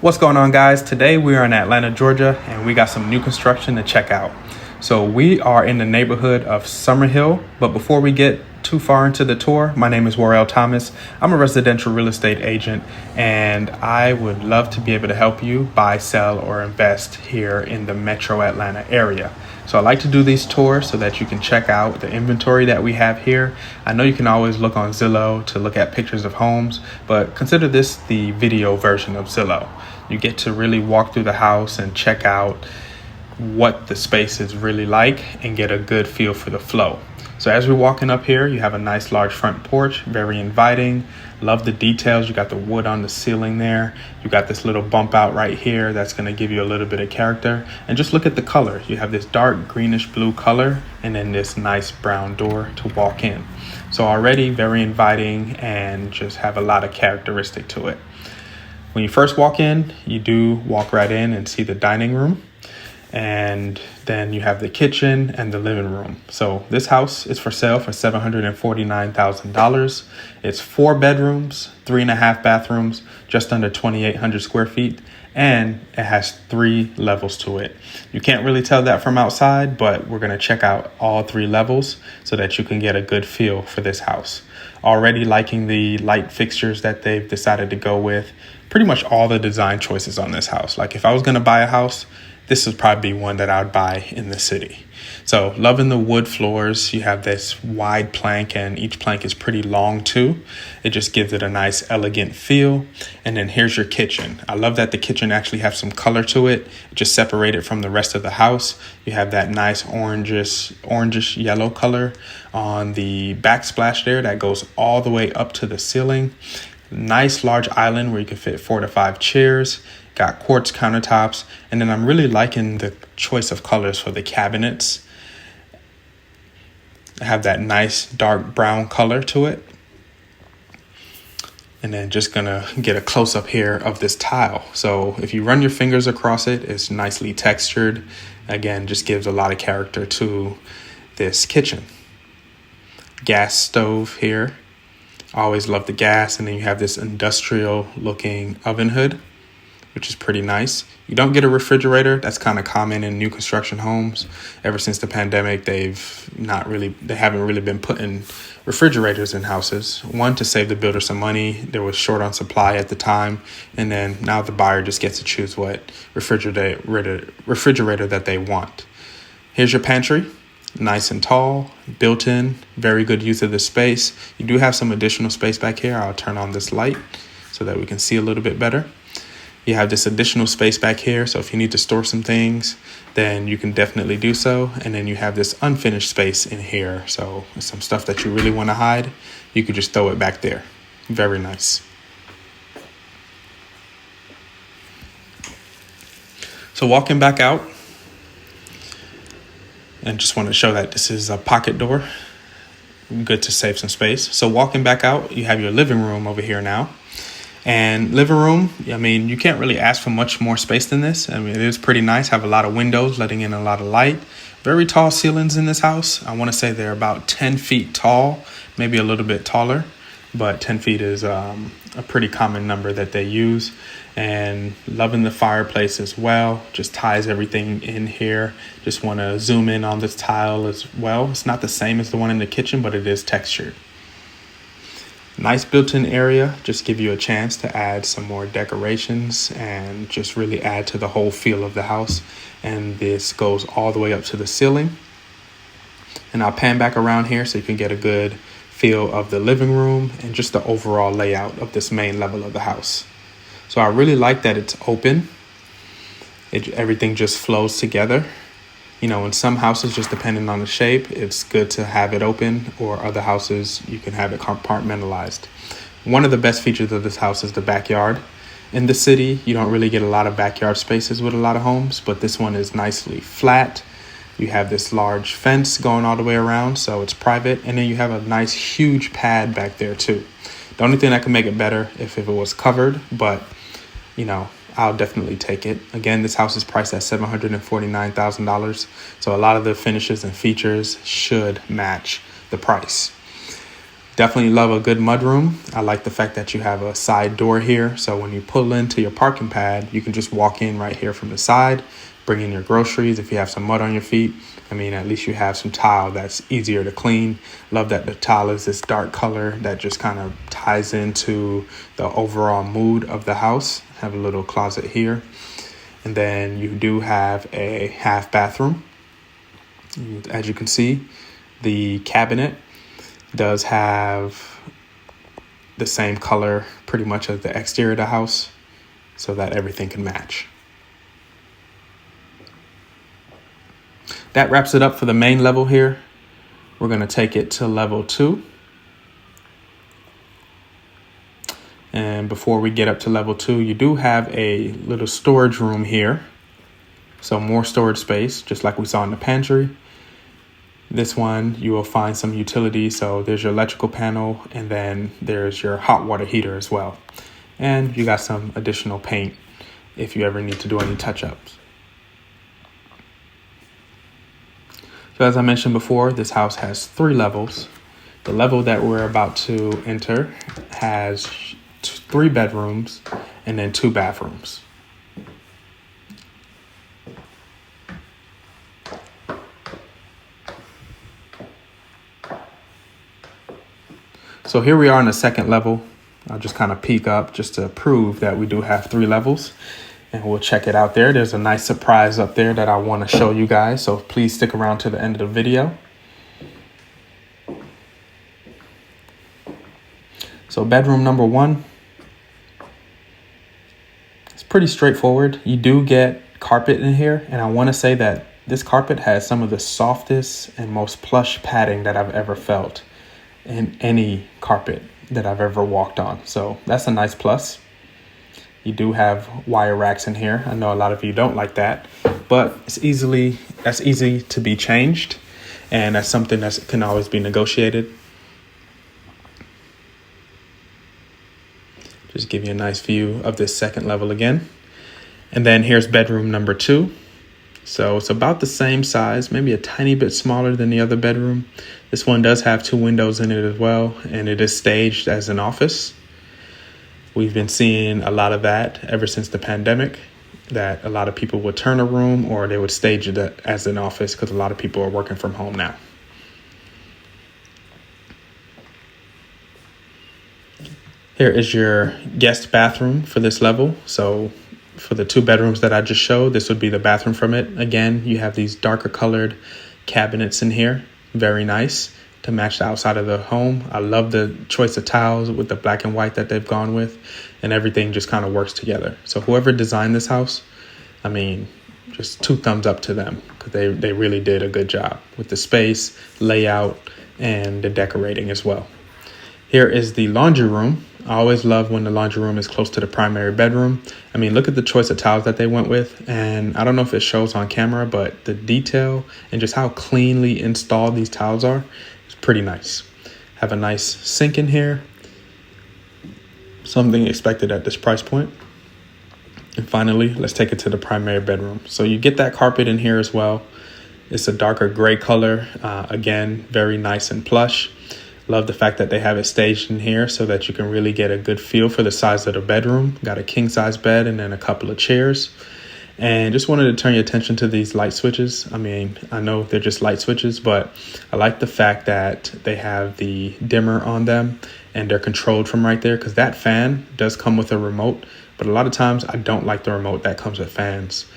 What's going on, guys? Today we are in Atlanta, Georgia, and we got some new construction to check out. So we are in the neighborhood of Summerhill, but before we get too far into the tour, my name is Warrell Thomas. I'm a residential real estate agent, and I would love to be able to help you buy, sell, or invest here in the metro Atlanta area. So I like to do these tours so that you can check out the inventory that we have here. I know you can always look on Zillow to look at pictures of homes, but consider this the video version of Zillow. You get to really walk through the house and check out what the space is really like and get a good feel for the flow. So as we're walking up here, you have a nice large front porch, very inviting. Love the details. You got the wood on the ceiling there. You got this little bump out right here that's going to give you a little bit of character. And just look at the color. You have this dark greenish blue color and then this nice brown door to walk in. So already very inviting and just have a lot of characteristic to it. When you first walk in, you do walk right in and see the dining room. And then you have the kitchen and the living room. So this house is for sale for $749,000. It's 4 bedrooms, 3.5 bathrooms, just under 2,800 square feet. And it has 3 levels to it. You can't really tell that from outside, but we're going to check out all 3 levels so that you can get a good feel for this house. Already liking the light fixtures that they've decided to go with. Pretty much all the design choices on this house. Like if I was going to buy a house, this would probably be one that I would buy in the city. So loving the wood floors. You have this wide plank and each plank is pretty long too. It just gives it a nice elegant feel. And then here's your kitchen. I love that the kitchen actually has some color to it. Just separated from the rest of the house. You have that nice orangish yellow color on the backsplash there that goes all the way up to the ceiling. Nice large island where you can fit 4 to 5 chairs. Got quartz countertops, and then I'm really liking the choice of colors for the cabinets. I have that nice dark brown color to it. And then just gonna get a close up here of this tile. So if you run your fingers across it, it's nicely textured. Again, just gives a lot of character to this kitchen. Gas stove here. Always love the gas. And then you have this industrial looking oven hood, which is pretty nice. You don't get a refrigerator. That's kind of common in new construction homes. Ever since the pandemic, they haven't really been putting refrigerators in houses. One, to save the builder some money. There was short on supply at the time. And then now the buyer just gets to choose what refrigerator that they want. Here's your pantry. Nice and tall, built in, very good use of the space. You do have some additional space back here. I'll turn on this light so that we can see a little bit better. You have this additional space back here, so if you need to store some things, then you can definitely do so. And then you have this unfinished space in here, so some stuff that you really want to hide, you could just throw it back there. Very nice. So walking back out, and just want to show that this is a pocket door. Good to save some space. So walking back out, you have your living room over here now. And living room, I mean, you can't really ask for much more space than this. I mean, it is pretty nice. Have a lot of windows letting in a lot of light. Very tall ceilings in this house. I want to say they're about 10 feet tall, maybe a little bit taller. But 10 feet is a pretty common number that they use. And loving the fireplace as well. Just ties everything in here. Just want to zoom in on this tile as well. It's not the same as the one in the kitchen, but it is textured. Nice built-in area. Just give you a chance to add some more decorations and just really add to the whole feel of the house. And this goes all the way up to the ceiling. And I'll pan back around here so you can get a good feel of the living room and just the overall layout of this main level of the house. So I really like that it's open. Everything just flows together. You know, in some houses, just depending on the shape, it's good to have it open, or other houses, you can have it compartmentalized. One of the best features of this house is the backyard. In the city, you don't really get a lot of backyard spaces with a lot of homes, but this one is nicely flat. You have this large fence going all the way around, so it's private. And then you have a nice, huge pad back there too. The only thing that could make it better if it was covered, but you know, I'll definitely take it. Again, this house is priced at– $749,000. So a lot of the finishes and features should match the price. Definitely love a good mudroom. I like the fact that you have a side door here. So when you pull into your parking pad, you can just walk in right here from the side, bring in your groceries. If you have some mud on your feet, I mean, at least you have some tile that's easier to clean. Love that the tile is this dark color that just kind of ties into the overall mood of the house. Have a little closet here. And then you do have a half bathroom. As you can see, the cabinet does have the same color pretty much as the exterior of the house so that everything can match. That wraps it up for the main level here. We're going to take it to level 2. And before we get up to level 2, you do have a little storage room here. So more storage space, just like we saw in the pantry. This one, you will find some utilities. So there's your electrical panel, and then there's your hot water heater as well. And you got some additional paint if you ever need to do any touch-ups. So as I mentioned before, this house has 3 levels. The level that we're about to enter has 3 bedrooms and then 2 bathrooms. So here we are on the second level. I'll just kind of peek up just to prove that we do have 3 levels, and we'll check it out there. There's a nice surprise up there that I want to show you guys. So please stick around to the end of the video. So bedroom number 1. It's pretty straightforward. You do get carpet in here, and I want to say that this carpet has some of the softest and most plush padding that I've ever felt in any carpet that I've ever walked on. So that's a nice plus. You do have wire racks in here. I know a lot of you don't like that, but that's easy to be changed, and that's something that can always be negotiated. Just give you a nice view of this second level again. And then here's bedroom number 2. So it's about the same size, maybe a tiny bit smaller than the other bedroom. This one does have 2 windows in it as well, and it is staged as an office. We've been seeing a lot of that ever since the pandemic, that a lot of people would turn a room or they would stage it as an office because a lot of people are working from home now. Here is your guest bathroom for this level. So for the 2 bedrooms that I just showed, this would be the bathroom from it. Again, you have these darker colored cabinets in here. Very nice to match the outside of the home. I love the choice of tiles with the black and white that they've gone with, and everything just kind of works together. So whoever designed this house, I mean, just 2 thumbs up to them, because they really did a good job with the space, layout, and the decorating as well. Here is the laundry room. I always love when the laundry room is close to the primary bedroom. I mean, look at the choice of tiles that they went with. And I don't know if it shows on camera, but the detail and just how cleanly installed these tiles are is pretty nice. Have a nice sink in here. Something expected at this price point. And finally, let's take it to the primary bedroom. So you get that carpet in here as well. It's a darker gray color. Again, very nice and plush. Love the fact that they have it staged in here so that you can really get a good feel for the size of the bedroom. Got a king size bed and then a couple of chairs. And just wanted to turn your attention to these light switches. I mean, I know they're just light switches, but I like the fact that they have the dimmer on them and they're controlled from right there, because that fan does come with a remote. But a lot of times I don't like the remote that comes with fans.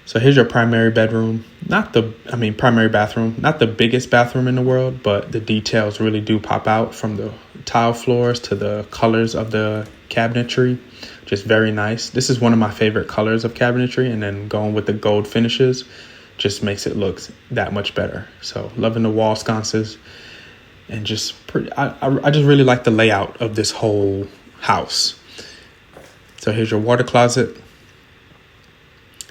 So here's your primary bedroom, primary bathroom, not the biggest bathroom in the world, but the details really do pop out, from the tile floors to the colors of the cabinetry. Just very nice. This is one of my favorite colors of cabinetry, and then going with the gold finishes just makes it look that much better. So loving the wall sconces, and just I just really like the layout of this whole house. So here's your water closet.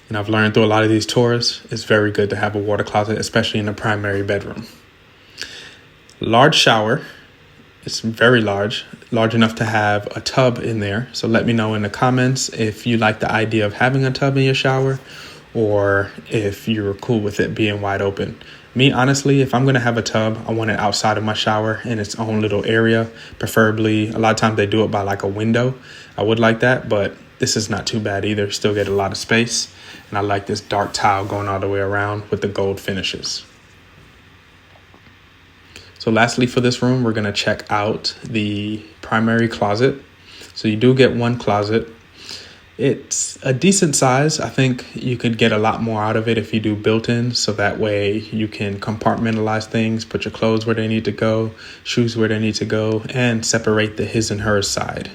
And I've learned through a lot of these tours, it's very good to have a water closet, especially in the primary bedroom. Large shower. It's very large enough to have a tub in there. So let me know in the comments if you like the idea of having a tub in your shower, or if you're cool with it being wide open. Me, honestly, if I'm going to have a tub, I want it outside of my shower in its own little area. Preferably, a lot of times they do it by like a window. I would like that, but this is not too bad either. Still get a lot of space. And I like this dark tile going all the way around with the gold finishes. So lastly for this room, we're going to check out the primary closet. So you do get one closet. It's a decent size. I think you could get a lot more out of it if you do built-in. So that way you can compartmentalize things, put your clothes where they need to go, shoes where they need to go, and separate the his and hers side,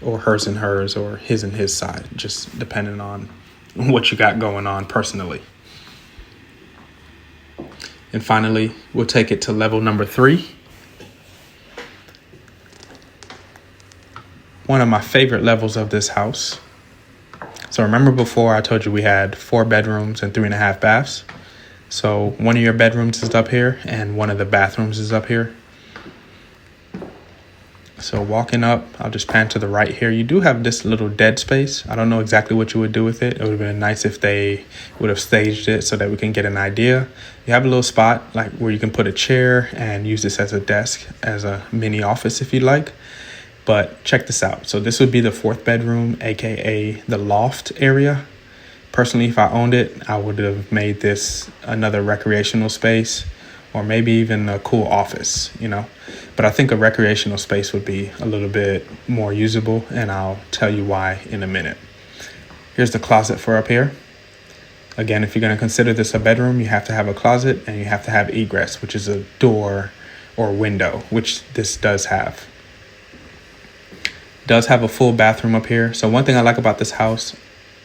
or hers and hers, or his and his side, just depending on what you got going on personally. And finally, we'll take it to level number 3. One of my favorite levels of this house. So remember before I told you we had 4 bedrooms and 3.5 baths. So one of your bedrooms is up here and one of the bathrooms is up here. So walking up, I'll just pan to the right here. You do have this little dead space. I don't know exactly what you would do with it. It would have been nice if they would have staged it so that we can get an idea. You have a little spot like where you can put a chair and use this as a desk, as a mini office if you like. But check this out. So this would be the 4th bedroom, aka the loft area. Personally, if I owned it, I would have made this another recreational space, or maybe even a cool office, you know. But I think a recreational space would be a little bit more usable, and I'll tell you why in a minute. Here's the closet for up here. Again, if you're going to consider this a bedroom, you have to have a closet and you have to have egress, which is a door or window, which this does have. Does have a full bathroom up here. So one thing I like about this house,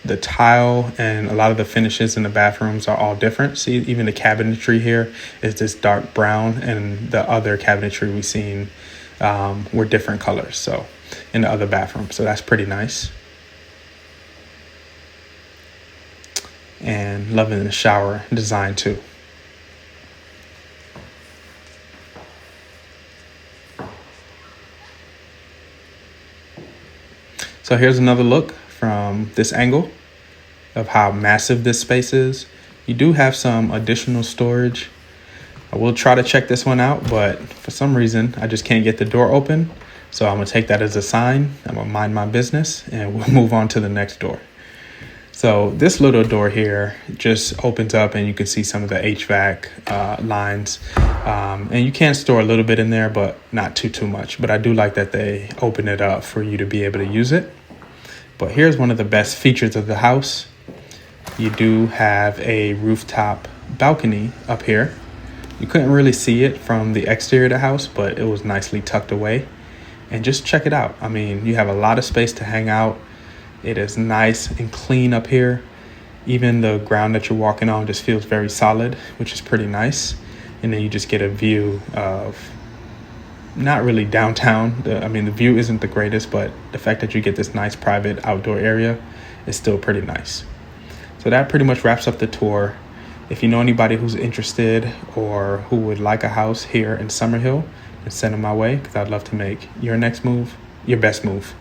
the tile and a lot of the finishes in the bathrooms are all different. See, even the cabinetry here is this dark brown, and the other cabinetry we've seen were different colors. So in the other bathroom, so that's pretty nice. And loving the shower design too. So here's another look from this angle of how massive this space is. You do have some additional storage. I will try to check this one out, but for some reason, I just can't get the door open. So I'm gonna take that as a sign. I'm gonna mind my business and we'll move on to the next door. So this little door here just opens up and you can see some of the HVAC lines. And you can store a little bit in there, but not too much. But I do like that they open it up for you to be able to use it. But here's one of the best features of the house. You do have a rooftop balcony up here. You couldn't really see it from the exterior of the house, but it was nicely tucked away. And just check it out. I mean, you have a lot of space to hang out. It is nice and clean up here. Even the ground that you're walking on just feels very solid, which is pretty nice. And then you just get a view of not really downtown. The view isn't the greatest, but the fact that you get this nice private outdoor area is still pretty nice. So that pretty much wraps up the tour. If you know anybody who's interested or who would like a house here in Summerhill, then send them my way, because I'd love to make your next move your best move.